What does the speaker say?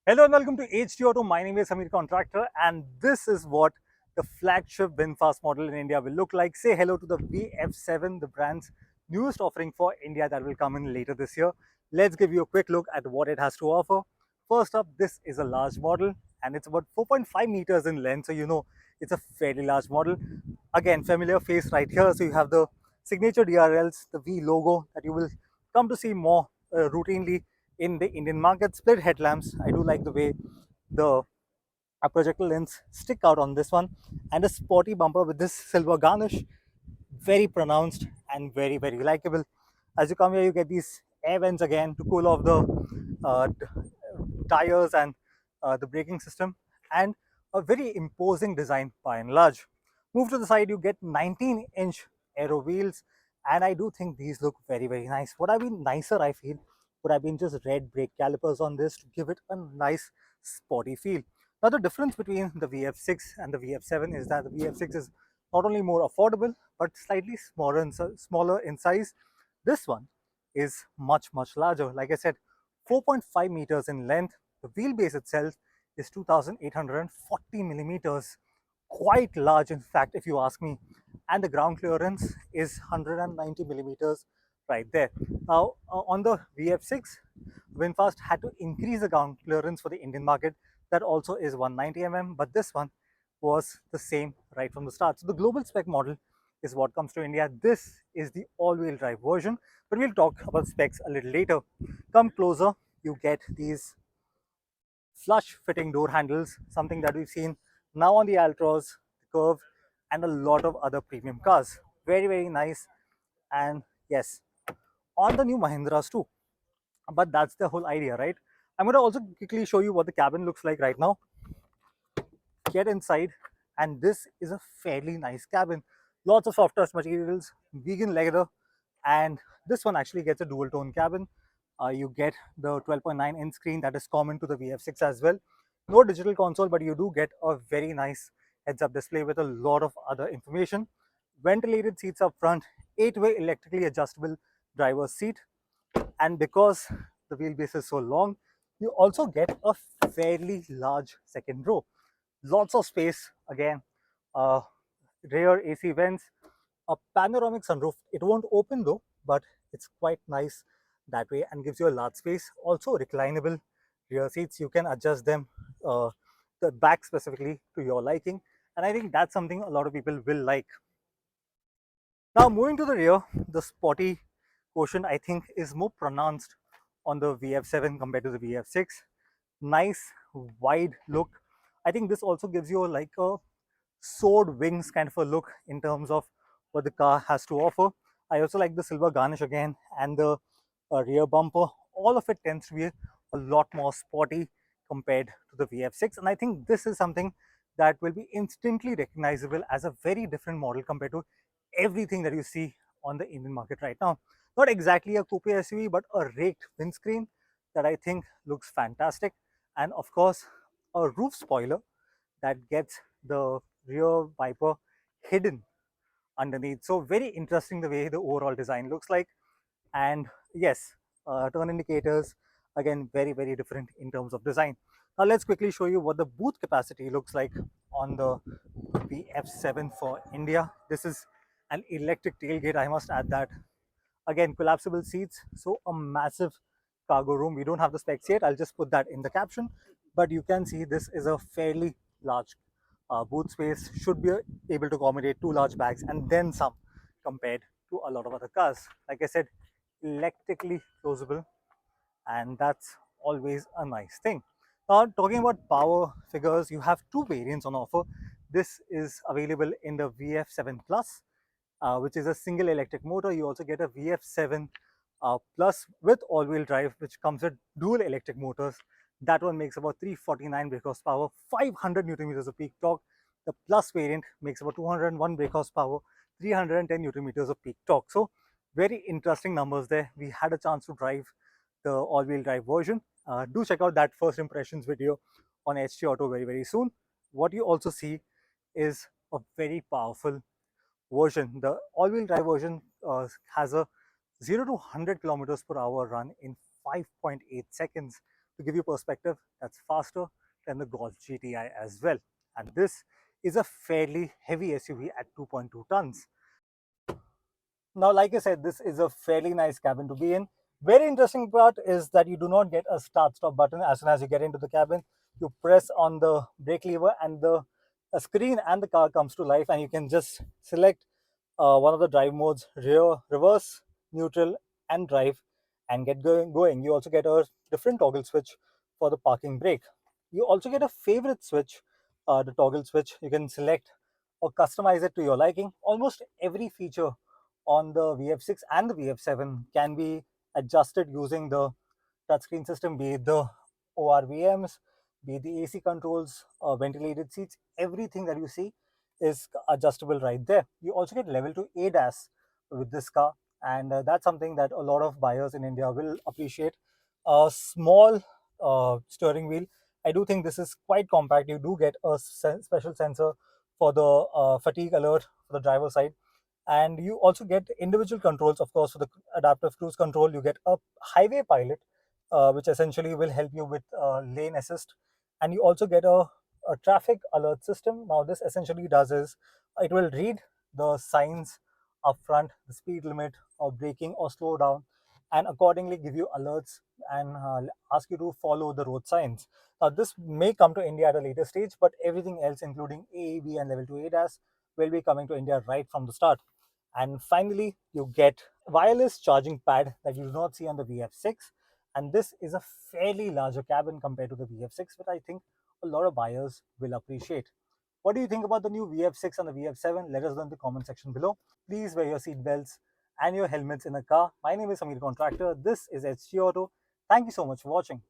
Hello and welcome to HT Auto. My name is Samir Contractor, and this is what the flagship VinFast model in India will look like. Say hello to the VF7, the brand's newest offering for India that will come in later this year. Let's give you a quick look at what it has to offer. First up, this is a large model and it's about 4.5 meters in length, so you know it's a fairly large model. Again, familiar face right here. So you have the signature DRLs, the V logo that you will come to see more routinely in the Indian market. Split headlamps. I do like the way the projector lens stick out on this one, and a sporty bumper with this silver garnish, very pronounced and very likable. As you come here, you get these air vents again to cool off the uh, tires and the braking system, and a very imposing design by and large. Move to the side, you get 19-inch aero wheels, and I do think these look very nice. What have been nicer, I feel, would have been just red brake calipers on this to give it a nice sporty feel. Now, the difference between the VF6 and the VF7 is that the VF6 is not only more affordable but slightly smaller in size. This one is much larger. Like I said, 4.5 meters in length. The wheelbase itself is 2,840 millimeters, quite large in fact, if you ask me. And the ground clearance is 190 millimeters right there. Now, on the VF6, VinFast had to increase the ground clearance for the Indian market. That also is 190 mm, but this one was the same right from the start. So the global spec model is what comes to India. This is the all-wheel drive version, but we'll talk about specs a little later. Come closer, you get these flush fitting door handles, something that we've seen now on the Altros, the Curve, and a lot of other premium cars. Very nice. And yes, on the new Mahindras too. But that's the whole idea, right? I'm going to also quickly show you what the cabin looks like right now. Get inside, and this is a fairly nice cabin. Lots of soft touch materials, vegan leather, and this one actually gets a dual tone cabin. You get the 12.9-inch screen that is common to the VF6 as well. No digital console, but you do get a very nice heads-up display with a lot of other information. Ventilated seats up front, 8-way electrically adjustable driver's seat, and because the wheelbase is so long, you also get a fairly large second row. Lots of space again, uh, rear AC vents, a panoramic sunroof. It won't open though, but it's quite nice that way and gives you a large space. Also reclinable rear seats. You can adjust them, uh, the back specifically to your liking, and I think that's something a lot of people will like. Now moving to the rear, the sporty quotient I think is more pronounced on the VF7 compared to the VF6. Nice wide look. I think this also gives you like a sword wings kind of a look in terms of what the car has to offer. I also like the silver garnish again, and the rear bumper. All of it tends to be a lot more sporty compared to the VF6, and I think this is something that will be instantly recognizable as a very different model compared to everything that you see on the Indian market right now. Not exactly a coupe SUV, but a raked windscreen that I think looks fantastic, and of course a roof spoiler that gets the rear wiper hidden underneath. So very interesting the way the overall design looks like. And yes, turn indicators, again, very different in terms of design. Now let's quickly show you what the boot capacity looks like on the VF7 for India. This is an electric tailgate, I must add that. Again, collapsible seats, so a massive cargo room. We don't have the specs yet, I'll just put that in the caption, but you can see this is a fairly large boot space. Should be able to accommodate 2 large bags and then some compared to a lot of other cars. Like I said, electrically closable, and that's always a nice thing. Now, talking about power figures, you have two variants on offer. This is available in the VF7 Plus, which is a single electric motor. You also get a VF7 Plus with all-wheel drive, which comes with dual electric motors. That one makes about 349 brake horsepower, 500 newton meters of peak torque. The Plus variant makes about 201 brake horsepower, 310 newton meters of peak torque. So very interesting numbers there. We had a chance to drive the all-wheel drive version. Do check out that first impressions video on HT Auto very soon. What you also see is a very powerful version. The all-wheel drive version has a 0 to 100 kilometers per hour run in 5.8 seconds, to give you perspective, that's faster than the Golf GTI as well. And this is a fairly heavy SUV at 2.2 tons. Now, like I said, this is a fairly nice cabin to be in. Very interesting part is that you do not get a start-stop button as soon as you get into the cabin. You press on the brake lever and the screen and the car comes to life, and you can just select one of the drive modes: rear, reverse, neutral, and drive, and get going. You also get a different toggle switch for the parking brake. You also get a favorite switch, the toggle switch. You can select or customize it to your liking. Almost every feature on the VF6 and the VF7 can be adjusted using the touchscreen system, be it the ORVMs, be it the AC controls, ventilated seats. Everything that you see is adjustable right there. You also get level 2 ADAS with this car, and that's something that a lot of buyers in India will appreciate. A small steering wheel. I do think this is quite compact. You do get a special sensor for the fatigue alert for the driver side, and you also get individual controls. Of course, for the adaptive cruise control, you get a highway pilot, which essentially will help you with lane assist, and you also get a traffic alert system. Now this essentially does is it will read the signs up front, the speed limit or braking or slow down, and accordingly give you alerts and ask you to follow the road signs. Now this may come to India at a later stage, but everything else including AEB and level 2 ADAS will be coming to India right from the start. And finally, you get wireless charging pad that you do not see on the VF6. And this is a fairly larger cabin compared to the VF6, which I think a lot of buyers will appreciate. What do you think about the new VF6 and the VF7? Let us know in the comment section below. Please wear your seat belts and your helmets in a car. My name is Samir Contractor. This is HG Auto. Thank you so much for watching.